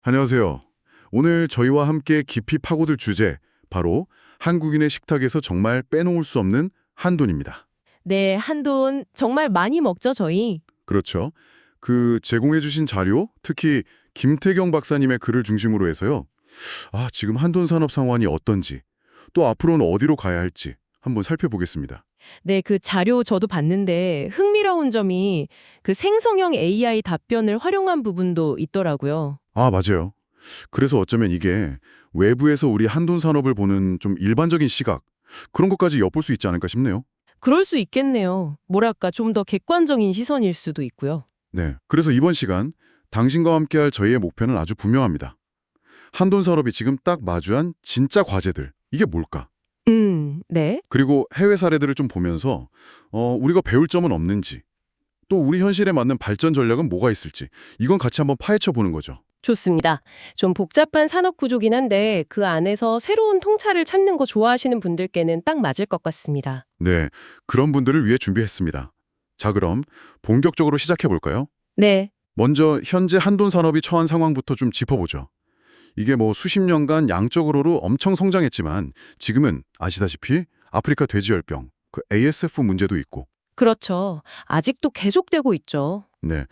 안녕하세요. 오늘 저희와 함께 깊이 파고들 주제, 바로 한국인의 식탁에서 정말 빼놓을 수 없는 한돈입니다. 네, 한돈 정말 많이 먹죠, 저희. 그렇죠. 제공해주신 자료, 특히 김태경 박사님의 글을 중심으로 해서요. 지금 한돈 산업 상황이 어떤지, 또 앞으로는 어디로 가야 할지 한번 살펴보겠습니다. 네, 그 자료 저도 봤는데 흥미로운 점이 그 생성형 AI 답변을 활용한 부분도 있더라고요. 맞아요. 그래서 어쩌면 이게 외부에서 우리 한돈 산업을 보는 좀 일반적인 시각, 그런 것까지 엿볼 수 있지 않을까 싶네요. 그럴 수 있겠네요. 뭐랄까, 좀 더 객관적인 시선일 수도 있고요. 네. 그래서 이번 시간 당신과 함께할 저희의 목표는 아주 분명합니다. 한돈 산업이 지금 딱 마주한 진짜 과제들, 이게 뭘까? 네. 그리고 해외 사례들을 좀 보면서 우리가 배울 점은 없는지, 또 우리 현실에 맞는 발전 전략은 뭐가 있을지, 이건 같이 한번 파헤쳐 보는 거죠. 좋습니다. 좀 복잡한 산업 구조긴 한데 그 안에서 새로운 통찰을 찾는 거 좋아하시는 분들께는 딱 맞을 것 같습니다. 네, 그런 분들을 위해 준비했습니다. 자, 그럼 본격적으로 시작해 볼까요? 네. 먼저 현재 한돈 산업이 처한 상황부터 좀 짚어보죠. 이게 수십 년간 양적으로도 엄청 성장했지만 지금은 아시다시피 아프리카 돼지열병, 그 ASF 문제도 있고, 그렇죠. 아직도 계속되고 있죠. 네.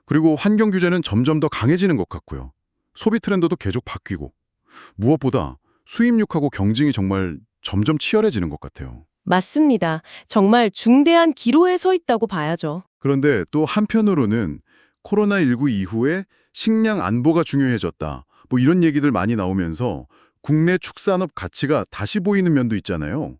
그리고 환경 규제는 점점 더 강해지는 것 같고요. 소비 트렌드도 계속 바뀌고, 무엇보다 수입육하고 경쟁이 정말 점점 치열해지는 것 같아요. 맞습니다. 정말 중대한 기로에 서 있다고 봐야죠. 그런데 또 한편으로는 코로나19 이후에 식량 안보가 중요해졌다, 이런 얘기들 많이 나오면서 국내 축산업 가치가 다시 보이는 면도 있잖아요.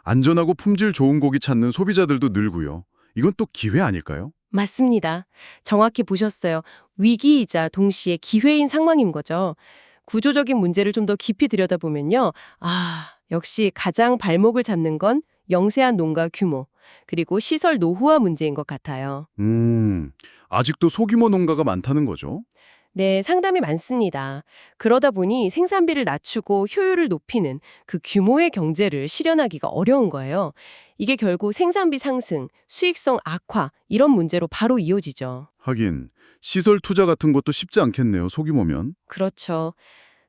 안전하고 품질 좋은 고기 찾는 소비자들도 늘고요. 이건 또 기회 아닐까요? 맞습니다. 정확히 보셨어요. 위기이자 동시에 기회인 상황인 거죠. 구조적인 문제를 좀 더 깊이 들여다보면요. 역시 가장 발목을 잡는 건 영세한 농가 규모, 그리고 시설 노후화 문제인 것 같아요. 아직도 소규모 농가가 많다는 거죠? 네, 상담이 많습니다. 그러다 보니 생산비를 낮추고 효율을 높이는 그 규모의 경제를 실현하기가 어려운 거예요. 이게 결국 생산비 상승, 수익성 악화 이런 문제로 바로 이어지죠. 하긴 시설 투자 같은 것도 쉽지 않겠네요, 소규모면. 그렇죠.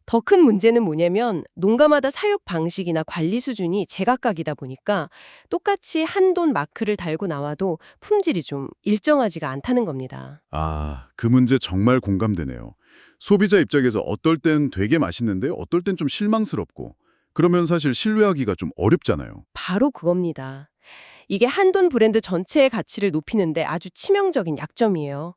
더 큰 문제는 뭐냐면 농가마다 사육 방식이나 관리 수준이 제각각이다 보니까 똑같이 한돈 마크를 달고 나와도 품질이 좀 일정하지가 않다는 겁니다. 그 문제 정말 공감되네요. 소비자 입장에서 어떨 땐 되게 맛있는데 어떨 땐 좀 실망스럽고, 그러면 사실 신뢰하기가 좀 어렵잖아요. 바로 그겁니다. 이게 한돈 브랜드 전체의 가치를 높이는데 아주 치명적인 약점이에요.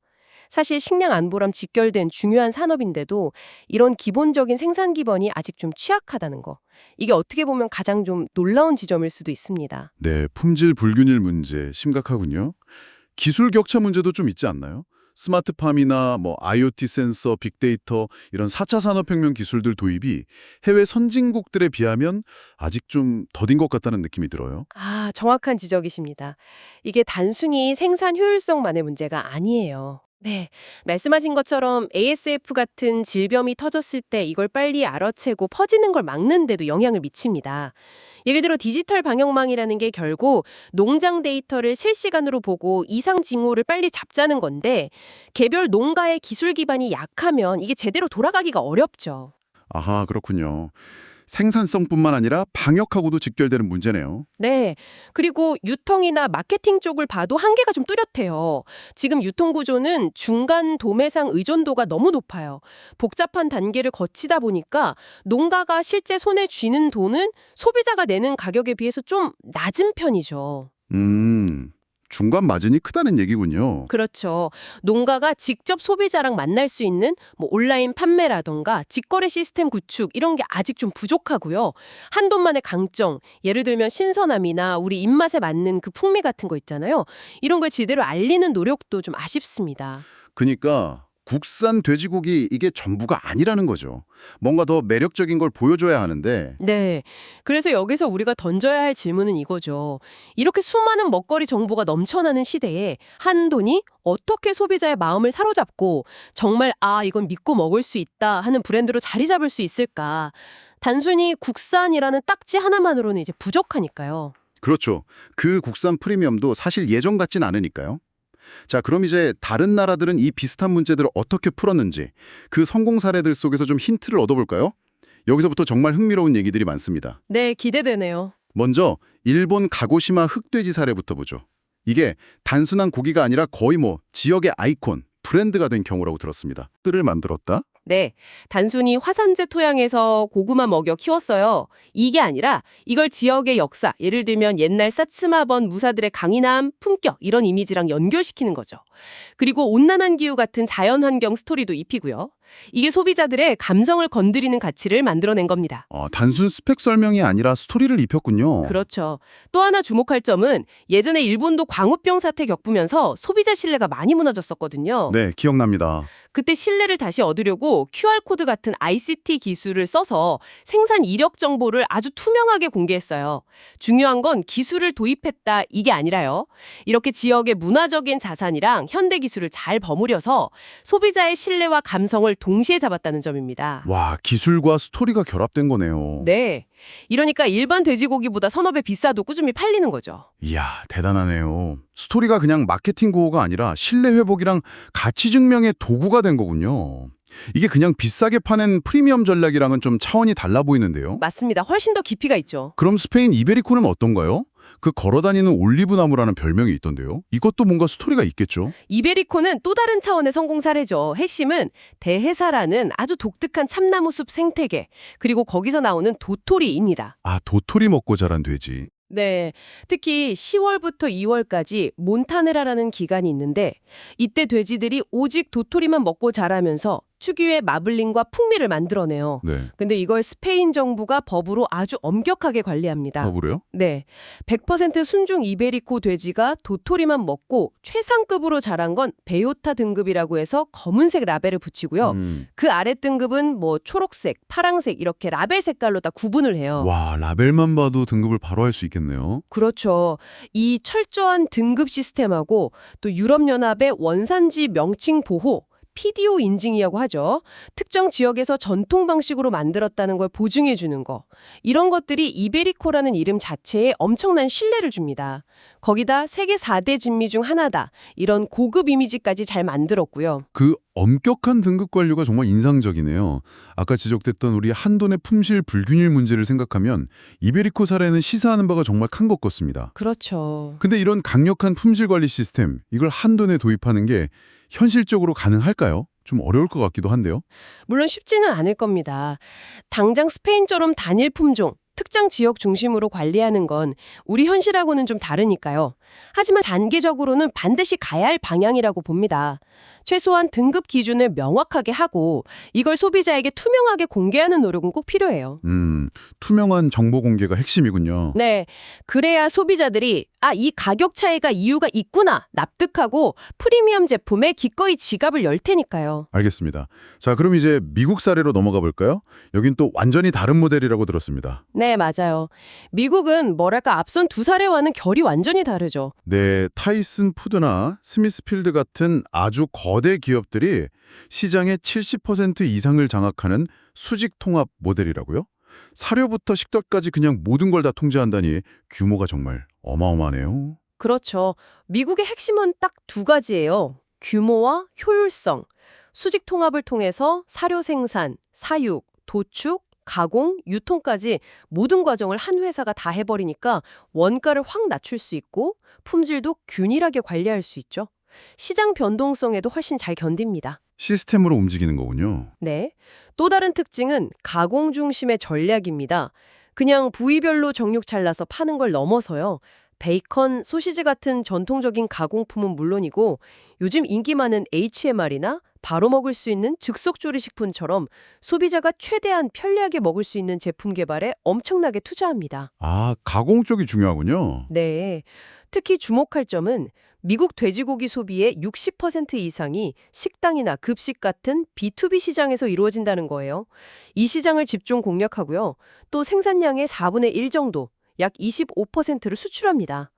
사실 식량 안보랑 직결된 중요한 산업인데도 이런 기본적인 생산 기반이 아직 좀 취약하다는 거. 이게 어떻게 보면 가장 좀 놀라운 지점일 수도 있습니다. 네, 품질 불균일 문제 심각하군요. 기술 격차 문제도 좀 있지 않나요? 스마트팜이나 IoT 센서, 빅데이터 이런 4차 산업혁명 기술들 도입이 해외 선진국들에 비하면 아직 좀 더딘 것 같다는 느낌이 들어요. 정확한 지적이십니다. 이게 단순히 생산 효율성만의 문제가 아니에요. 네, 말씀하신 것처럼 ASF 같은 질병이 터졌을 때 이걸 빨리 알아채고 퍼지는 걸 막는 데도 영향을 미칩니다. 예를 들어 디지털 방역망이라는 게 결국 농장 데이터를 실시간으로 보고 이상 징후를 빨리 잡자는 건데 개별 농가의 기술 기반이 약하면 이게 제대로 돌아가기가 어렵죠. 그렇군요. 생산성뿐만 아니라 방역하고도 직결되는 문제네요. 네. 그리고 유통이나 마케팅 쪽을 봐도 한계가 좀 뚜렷해요. 지금 유통 구조는 중간 도매상 의존도가 너무 높아요. 복잡한 단계를 거치다 보니까 농가가 실제 손에 쥐는 돈은 소비자가 내는 가격에 비해서 좀 낮은 편이죠. 중간 마진이 크다는 얘기군요. 그렇죠. 농가가 직접 소비자랑 만날 수 있는 온라인 판매라던가 직거래 시스템 구축 이런 게 아직 좀 부족하고요. 한돈만의 강점, 예를 들면 신선함이나 우리 입맛에 맞는 그 풍미 같은 거 있잖아요. 이런 걸 제대로 알리는 노력도 좀 아쉽습니다. 그러니까 국산 돼지고기 이게 전부가 아니라는 거죠. 뭔가 더 매력적인 걸 보여줘야 하는데. 네. 그래서 여기서 우리가 던져야 할 질문은 이거죠. 이렇게 수많은 먹거리 정보가 넘쳐나는 시대에 한돈이 어떻게 소비자의 마음을 사로잡고 정말 이건 믿고 먹을 수 있다 하는 브랜드로 자리 잡을 수 있을까? 단순히 국산이라는 딱지 하나만으로는 이제 부족하니까요. 그렇죠. 그 국산 프리미엄도 사실 예전 같진 않으니까요. 자, 그럼 이제 다른 나라들은 이 비슷한 문제들을 어떻게 풀었는지 그 성공 사례들 속에서 좀 힌트를 얻어볼까요? 여기서부터 정말 흥미로운 얘기들이 많습니다. 네, 기대되네요. 먼저 일본 가고시마 흑돼지 사례부터 보죠. 이게 단순한 고기가 아니라 거의 지역의 아이콘, 브랜드가 된 경우라고 들었습니다. 뜰을 만들었다? 네, 단순히 화산재 토양에서 고구마 먹여 키웠어요. 이게 아니라 이걸 지역의 역사, 예를 들면 옛날 사츠마번 무사들의 강인함, 품격 이런 이미지랑 연결시키는 거죠. 그리고 온난한 기후 같은 자연환경 스토리도 입히고요. 이게 소비자들의 감성을 건드리는 가치를 만들어낸 겁니다. 단순 스펙 설명이 아니라 스토리를 입혔군요. 그렇죠. 또 하나 주목할 점은 예전에 일본도 광우병 사태 겪으면서 소비자 신뢰가 많이 무너졌었거든요. 네, 기억납니다. 그때 신뢰를 다시 얻으려고 QR코드 같은 ICT 기술을 써서 생산 이력 정보를 아주 투명하게 공개했어요. 중요한 건 기술을 도입했다 이게 아니라요. 이렇게 지역의 문화적인 자산이랑 현대 기술을 잘 버무려서 소비자의 신뢰와 감성을 동시에 잡았다는 점입니다. 와, 기술과 스토리가 결합된 거네요. 네. 이러니까 일반 돼지고기보다 서너 배 비싸도 꾸준히 팔리는 거죠. 이야, 대단하네요. 스토리가 그냥 마케팅 고호가 아니라 신뢰 회복이랑 가치 증명의 도구가 된 거군요. 이게 그냥 비싸게 파는 프리미엄 전략이랑은 좀 차원이 달라 보이는데요. 맞습니다. 훨씬 더 깊이가 있죠. 그럼 스페인 이베리코는 어떤가요? 그 걸어다니는 올리브나무라는 별명이 있던데요. 이것도 뭔가 스토리가 있겠죠? 이베리코는 또 다른 차원의 성공 사례죠. 핵심은 대해사라는 아주 독특한 참나무 숲 생태계, 그리고 거기서 나오는 도토리입니다. 아, 도토리 먹고 자란 돼지. 네, 특히 10월부터 2월까지 몬타네라라는 기간이 있는데 이때 돼지들이 오직 도토리만 먹고 자라면서 특유의 마블링과 풍미를 만들어내요. 네. 근데 이걸 스페인 정부가 법으로 아주 엄격하게 관리합니다. 법으로요? 네, 100% 순중 이베리코 돼지가 도토리만 먹고 최상급으로 자란 건 베요타 등급이라고 해서 검은색 라벨을 붙이고요. 그 아래 등급은 초록색, 파랑색 이렇게 라벨 색깔로 다 구분을 해요. 와, 라벨만 봐도 등급을 바로 할 수 있겠네요. 그렇죠. 이 철저한 등급 시스템하고 또 유럽연합의 원산지 명칭 보호, PDO 인증이라고 하죠. 특정 지역에서 전통 방식으로 만들었다는 걸 보증해 주는 거. 이런 것들이 이베리코라는 이름 자체에 엄청난 신뢰를 줍니다. 거기다 세계 4대 진미 중 하나다. 이런 고급 이미지까지 잘 만들었고요. 그 엄격한 등급 관리가 정말 인상적이네요. 아까 지적됐던 우리 한돈의 품질 불균일 문제를 생각하면 이베리코 사례는 시사하는 바가 정말 큰 것 같습니다. 그렇죠. 근데 이런 강력한 품질 관리 시스템, 이걸 한돈에 도입하는 게 현실적으로 가능할까요? 좀 어려울 것 같기도 한데요. 물론 쉽지는 않을 겁니다. 당장 스페인처럼 단일 품종, 특정 지역 중심으로 관리하는 건 우리 현실하고는 좀 다르니까요. 하지만 단기적으로는 반드시 가야 할 방향이라고 봅니다. 최소한 등급 기준을 명확하게 하고 이걸 소비자에게 투명하게 공개하는 노력은 꼭 필요해요. 투명한 정보 공개가 핵심이군요. 네, 그래야 소비자들이 이 가격 차이가 이유가 있구나 납득하고 프리미엄 제품에 기꺼이 지갑을 열 테니까요. 알겠습니다. 자, 그럼 이제 미국 사례로 넘어가 볼까요? 여긴 또 완전히 다른 모델이라고 들었습니다. 네, 맞아요. 미국은 앞선 두 사례와는 결이 완전히 다르죠. 네, 타이슨 푸드나 스미스필드 같은 아주 거대 기업들이 시장의 70% 이상을 장악하는 수직 통합 모델이라고요? 사료부터 식덕까지 그냥 모든 걸 다 통제한다니 규모가 정말 어마어마하네요. 그렇죠. 미국의 핵심은 딱 두 가지예요. 규모와 효율성. 수직 통합을 통해서 사료 생산, 사육, 도축, 가공, 유통까지 모든 과정을 한 회사가 다 해버리니까 원가를 확 낮출 수 있고 품질도 균일하게 관리할 수 있죠. 시장 변동성에도 훨씬 잘 견딥니다. 시스템으로 움직이는 거군요. 네. 또 다른 특징은 가공 중심의 전략입니다. 그냥 부위별로 정육 잘라서 파는 걸 넘어서요. 베이컨, 소시지 같은 전통적인 가공품은 물론이고 요즘 인기 많은 HMR이나 바로 먹을 수 있는 즉석조리식품처럼 소비자가 최대한 편리하게 먹을 수 있는 제품 개발에 엄청나게 투자합니다. 아, 가공 쪽이 중요하군요. 네. 특히 주목할 점은 미국 돼지고기 소비의 60% 이상이 식당이나 급식 같은 B2B 시장에서 이루어진다는 거예요. 이 시장을 집중 공략하고요. 또 생산량의 4분의 1 정도, 약 25%를 수출합니다.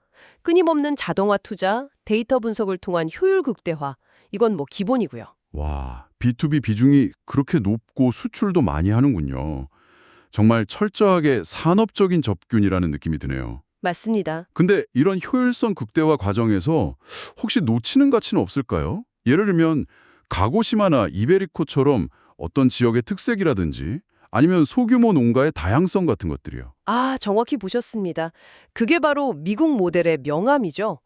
끊임없는 자동화 투자, 데이터 분석을 통한 효율 극대화, 이건 기본이고요. 와, B2B 비중이 그렇게 높고 수출도 많이 하는군요. 정말 철저하게 산업적인 접근이라는 느낌이 드네요. 맞습니다. 근데 이런 효율성 극대화 과정에서 혹시 놓치는 가치는 없을까요? 예를 들면 가고시마나 이베리코처럼 어떤 지역의 특색이라든지 아니면 소규모 농가의 다양성 같은 것들이요. 아, 정확히 보셨습니다. 그게 바로 미국 모델의 명암이죠.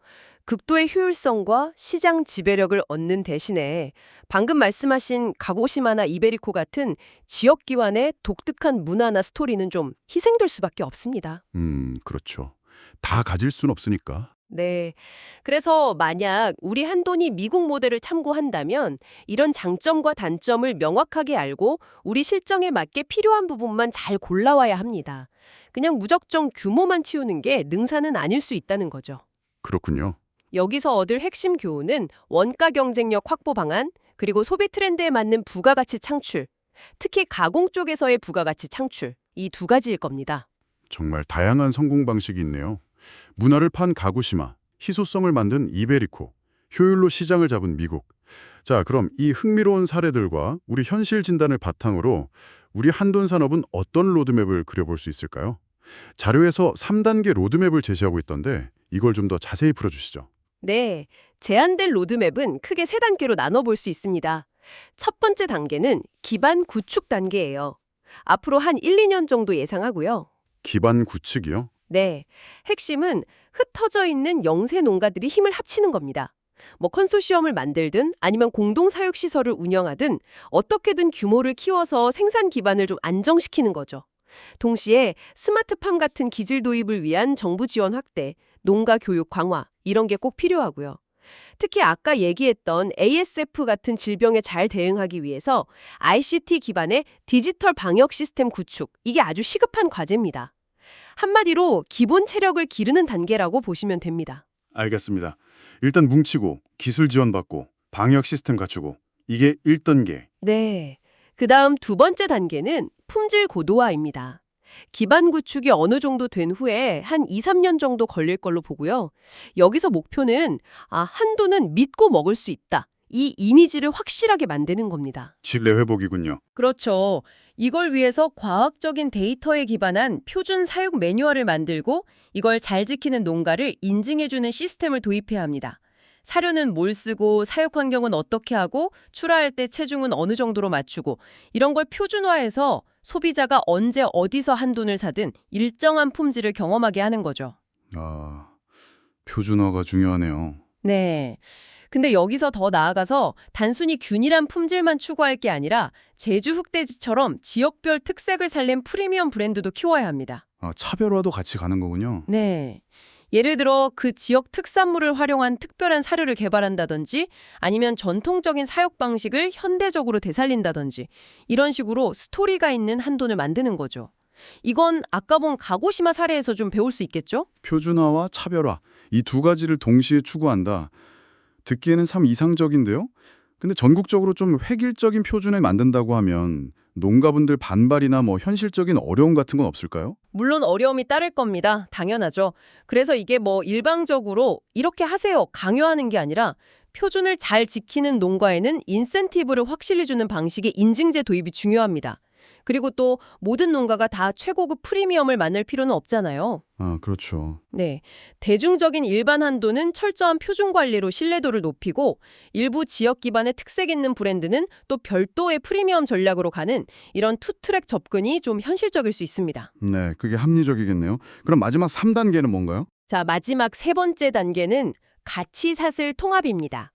극도의 효율성과 시장 지배력을 얻는 대신에 방금 말씀하신 가고시마나 이베리코 같은 지역 기반의 독특한 문화나 스토리는 좀 희생될 수밖에 없습니다. 그렇죠. 다 가질 순 없으니까. 네. 그래서 만약 우리 한돈이 미국 모델을 참고한다면 이런 장점과 단점을 명확하게 알고 우리 실정에 맞게 필요한 부분만 잘 골라와야 합니다. 그냥 무작정 규모만 키우는 게 능사는 아닐 수 있다는 거죠. 그렇군요. 여기서 얻을 핵심 교훈은 원가 경쟁력 확보 방안, 그리고 소비 트렌드에 맞는 부가가치 창출, 특히 가공 쪽에서의 부가가치 창출, 이 두 가지일 겁니다. 정말 다양한 성공 방식이 있네요. 문화를 판 가고시마, 희소성을 만든 이베리코, 효율로 시장을 잡은 미국. 자, 그럼 이 흥미로운 사례들과 우리 현실 진단을 바탕으로 우리 한돈 산업은 어떤 로드맵을 그려볼 수 있을까요? 자료에서 3단계 로드맵을 제시하고 있던데 이걸 좀 더 자세히 풀어주시죠. 네, 제안된 로드맵은 크게 세 단계로 나눠볼 수 있습니다. 첫 번째 단계는 기반 구축 단계예요. 앞으로 한 1, 2년 정도 예상하고요. 기반 구축이요? 네, 핵심은 흩어져 있는 영세 농가들이 힘을 합치는 겁니다. 뭐 컨소시엄을 만들든 아니면 공동사육시설을 운영하든 어떻게든 규모를 키워서 생산 기반을 좀 안정시키는 거죠. 동시에 스마트팜 같은 기질 도입을 위한 정부 지원 확대, 농가 교육 강화 이런 게 꼭 필요하고요. 특히 아까 얘기했던 ASF 같은 질병에 잘 대응하기 위해서 ICT 기반의 디지털 방역 시스템 구축, 이게 아주 시급한 과제입니다. 한마디로 기본 체력을 기르는 단계라고 보시면 됩니다. 알겠습니다. 일단 뭉치고 기술 지원받고 방역 시스템 갖추고 이게 1단계. 네. 그다음 두 번째 단계는 품질 고도화입니다. 기반 구축이 어느 정도 된 후에 한 2, 3년 정도 걸릴 걸로 보고요. 여기서 목표는 한도는 믿고 먹을 수 있다. 이 이미지를 확실하게 만드는 겁니다. 신뢰 회복이군요. 그렇죠. 이걸 위해서 과학적인 데이터에 기반한 표준 사육 매뉴얼을 만들고 이걸 잘 지키는 농가를 인증해주는 시스템을 도입해야 합니다. 사료는 뭘 쓰고 사육 환경은 어떻게 하고 출하할 때 체중은 어느 정도로 맞추고 이런 걸 표준화해서 소비자가 언제 어디서 한돈을 사든 일정한 품질을 경험하게 하는 거죠. 아, 표준화가 중요하네요. 네. 근데 여기서 더 나아가서 단순히 균일한 품질만 추구할 게 아니라 제주 흑돼지처럼 지역별 특색을 살린 프리미엄 브랜드도 키워야 합니다. 아, 차별화도 같이 가는 거군요. 네. 예를 들어 그 지역 특산물을 활용한 특별한 사료를 개발한다든지 아니면 전통적인 사육 방식을 현대적으로 되살린다든지 이런 식으로 스토리가 있는 한돈을 만드는 거죠. 이건 아까 본 가고시마 사례에서 좀 배울 수 있겠죠? 표준화와 차별화, 이 두 가지를 동시에 추구한다. 듣기에는 참 이상적인데요? 근데 전국적으로 좀 획일적인 표준을 만든다고 하면 농가분들 반발이나 뭐 현실적인 어려움 같은 건 없을까요? 물론 어려움이 따를 겁니다. 당연하죠. 그래서 이게 뭐 일방적으로 이렇게 하세요 강요하는 게 아니라 표준을 잘 지키는 농가에는 인센티브를 확실히 주는 방식의 인증제 도입이 중요합니다. 그리고 또 모든 농가가 다 최고급 프리미엄을 만들 필요는 없잖아요. 아, 그렇죠. 네, 대중적인 일반 한도는 철저한 표준 관리로 신뢰도를 높이고 일부 지역 기반의 특색 있는 브랜드는 또 별도의 프리미엄 전략으로 가는 이런 투트랙 접근이 좀 현실적일 수 있습니다. 네, 그게 합리적이겠네요. 그럼 마지막 3단계는 뭔가요? 자, 마지막 세 번째 단계는 가치 사슬 통합입니다.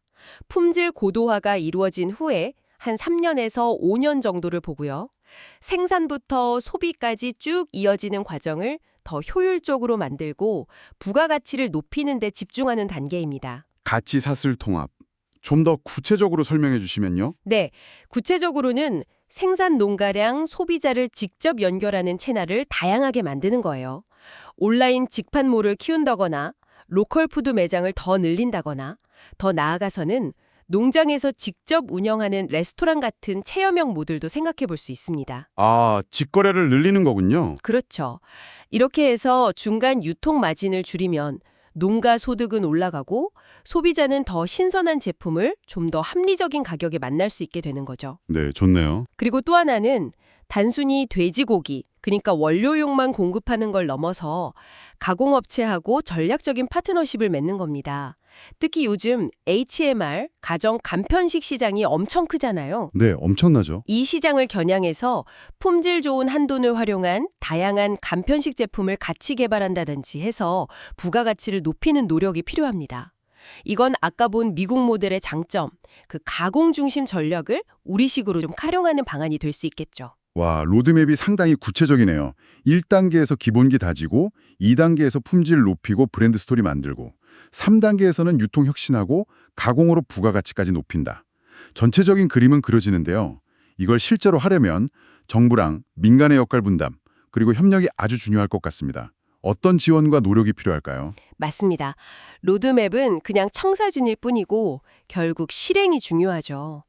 품질 고도화가 이루어진 후에 한 3년에서 5년 정도를 보고요. 생산부터 소비까지 쭉 이어지는 과정을 더 효율적으로 만들고 부가가치를 높이는 데 집중하는 단계입니다. 가치 사슬 통합. 좀 더 구체적으로 설명해 주시면요. 네, 구체적으로는 생산 농가랑 소비자를 직접 연결하는 채널을 다양하게 만드는 거예요. 온라인 직판몰을 키운다거나 로컬 푸드 매장을 더 늘린다거나 더 나아가서는 농장에서 직접 운영하는 레스토랑 같은 체험형 모델도 생각해 볼 수 있습니다. 아, 직거래를 늘리는 거군요. 그렇죠. 이렇게 해서 중간 유통 마진을 줄이면 농가 소득은 올라가고 소비자는 더 신선한 제품을 좀 더 합리적인 가격에 만날 수 있게 되는 거죠. 네, 좋네요. 그리고 또 하나는 단순히 돼지고기, 그러니까 원료용만 공급하는 걸 넘어서 가공업체하고 전략적인 파트너십을 맺는 겁니다. 특히 요즘 HMR, 가정 간편식 시장이 엄청 크잖아요. 네, 엄청나죠. 이 시장을 겨냥해서 품질 좋은 한돈을 활용한 다양한 간편식 제품을 같이 개발한다든지 해서 부가가치를 높이는 노력이 필요합니다. 이건 아까 본 미국 모델의 장점, 그 가공 중심 전략을 우리식으로 좀 활용하는 방안이 될 수 있겠죠. 와, 로드맵이 상당히 구체적이네요. 1단계에서 기본기 다지고 2단계에서 품질 높이고 브랜드 스토리 만들고 3단계에서는 유통 혁신하고 가공으로 부가가치까지 높인다. 전체적인 그림은 그려지는데요. 이걸 실제로 하려면 정부랑 민간의 역할 분담, 그리고 협력이 아주 중요할 것 같습니다. 어떤 지원과 노력이 필요할까요? 맞습니다. 로드맵은 그냥 청사진일 뿐이고 결국 실행이 중요하죠.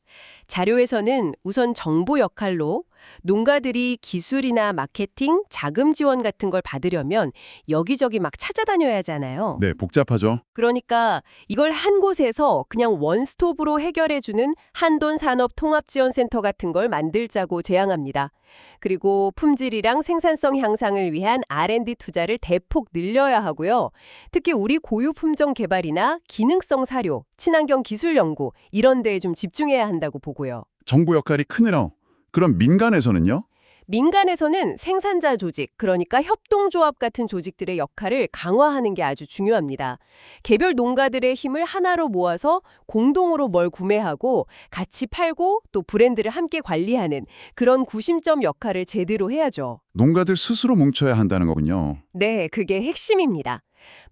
자료에서는 우선 정보 역할로 농가들이 기술이나 마케팅, 자금 지원 같은 걸 받으려면 여기저기 막 찾아다녀야 하잖아요. 네, 복잡하죠. 그러니까 이걸 한 곳에서 그냥 원스톱으로 해결해주는 한돈 산업 통합지원센터 같은 걸 만들자고 제안합니다. 그리고 품질이랑 생산성 향상을 위한 R&D 투자를 대폭 늘려야 하고요. 특히 우리 고유 품종 개발이나 기능성 사료, 친환경 기술 연구 이런 데에 좀 집중해야 한다고 보고요. 정부 역할이 크네요. 그럼 민간에서는요? 민간에서는 생산자 조직, 그러니까 협동조합 같은 조직들의 역할을 강화하는 게 아주 중요합니다. 개별 농가들의 힘을 하나로 모아서 공동으로 뭘 구매하고 같이 팔고 또 브랜드를 함께 관리하는 그런 구심점 역할을 제대로 해야죠. 농가들 스스로 뭉쳐야 한다는 거군요. 네, 그게 핵심입니다.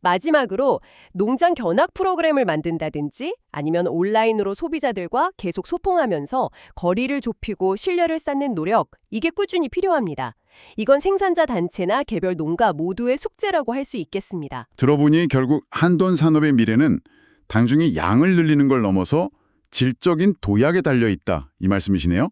마지막으로 농장 견학 프로그램을 만든다든지 아니면 온라인으로 소비자들과 계속 소통하면서 거리를 좁히고 신뢰를 쌓는 노력, 이게 꾸준히 필요합니다. 이건 생산자 단체나 개별 농가 모두의 숙제라고 할 수 있겠습니다. 들어보니 결국 한돈 산업의 미래는 단순히 양을 늘리는 걸 넘어서 질적인 도약에 달려있다, 이 말씀이시네요.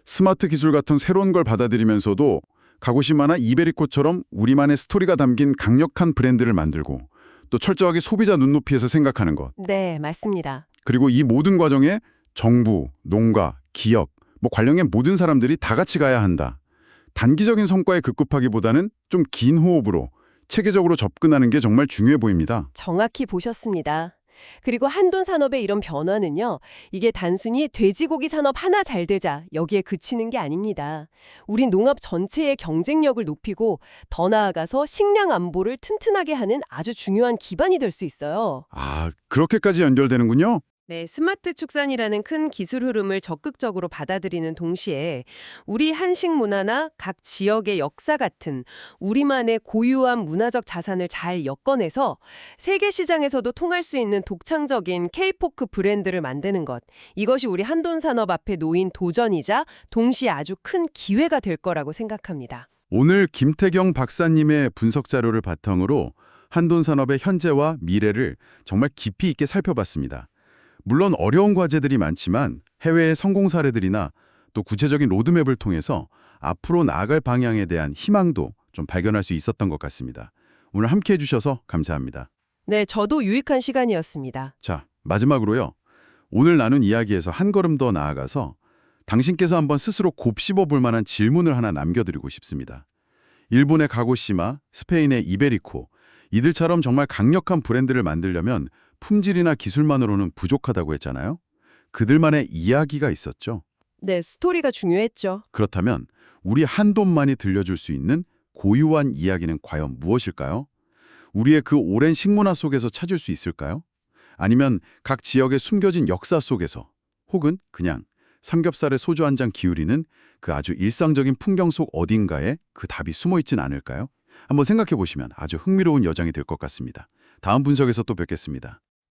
스마트 기술 같은 새로운 걸 받아들이면서도 가고시마나 이베리코처럼 우리만의 스토리가 담긴 강력한 브랜드를 만들고 또 철저하게 소비자 눈높이에서 생각하는 것. 네, 맞습니다. 그리고 이 모든 과정에 정부, 농가, 기업, 관련된 모든 사람들이 다 같이 가야 한다. 단기적인 성과에 급급하기보다는 좀 긴 호흡으로 체계적으로 접근하는 게 정말 중요해 보입니다. 정확히 보셨습니다. 그리고 한돈 산업의 이런 변화는요, 이게 단순히 돼지고기 산업 하나 잘 되자 여기에 그치는 게 아닙니다. 우리 농업 전체의 경쟁력을 높이고 더 나아가서 식량 안보를 튼튼하게 하는 아주 중요한 기반이 될 수 있어요. 아, 그렇게까지 연결되는군요. 네, 스마트 축산이라는 큰 기술 흐름을 적극적으로 받아들이는 동시에 우리 한식 문화나 각 지역의 역사 같은 우리만의 고유한 문화적 자산을 잘 엮어내서 세계 시장에서도 통할 수 있는 독창적인 K-포크 브랜드를 만드는 것. 이것이 우리 한돈 산업 앞에 놓인 도전이자 동시에 아주 큰 기회가 될 거라고 생각합니다. 오늘 김태경 박사님의 분석 자료를 바탕으로 한돈 산업의 현재와 미래를 정말 깊이 있게 살펴봤습니다. 물론 어려운 과제들이 많지만 해외의 성공 사례들이나 또 구체적인 로드맵을 통해서 앞으로 나아갈 방향에 대한 희망도 좀 발견할 수 있었던 것 같습니다. 오늘 함께해 주셔서 감사합니다. 네, 저도 유익한 시간이었습니다. 자, 마지막으로요. 오늘 나눈 이야기에서 한 걸음 더 나아가서 당신께서 한번 스스로 곱씹어 볼 만한 질문을 하나 남겨드리고 싶습니다. 일본의 가고시마, 스페인의 이베리코, 이들처럼 정말 강력한 브랜드를 만들려면 품질이나 기술만으로는 부족하다고 했잖아요. 그들만의 이야기가 있었죠. 네, 스토리가 중요했죠. 그렇다면 우리 한돈만이 들려줄 수 있는 고유한 이야기는 과연 무엇일까요? 우리의 그 오랜 식문화 속에서 찾을 수 있을까요? 아니면 각 지역의 숨겨진 역사 속에서 혹은 그냥 삼겹살에 소주 한 잔 기울이는 그 아주 일상적인 풍경 속 어딘가에 그 답이 숨어 있진 않을까요? 한번 생각해 보시면 아주 흥미로운 여정이 될 것 같습니다. 다음 분석에서 또 뵙겠습니다.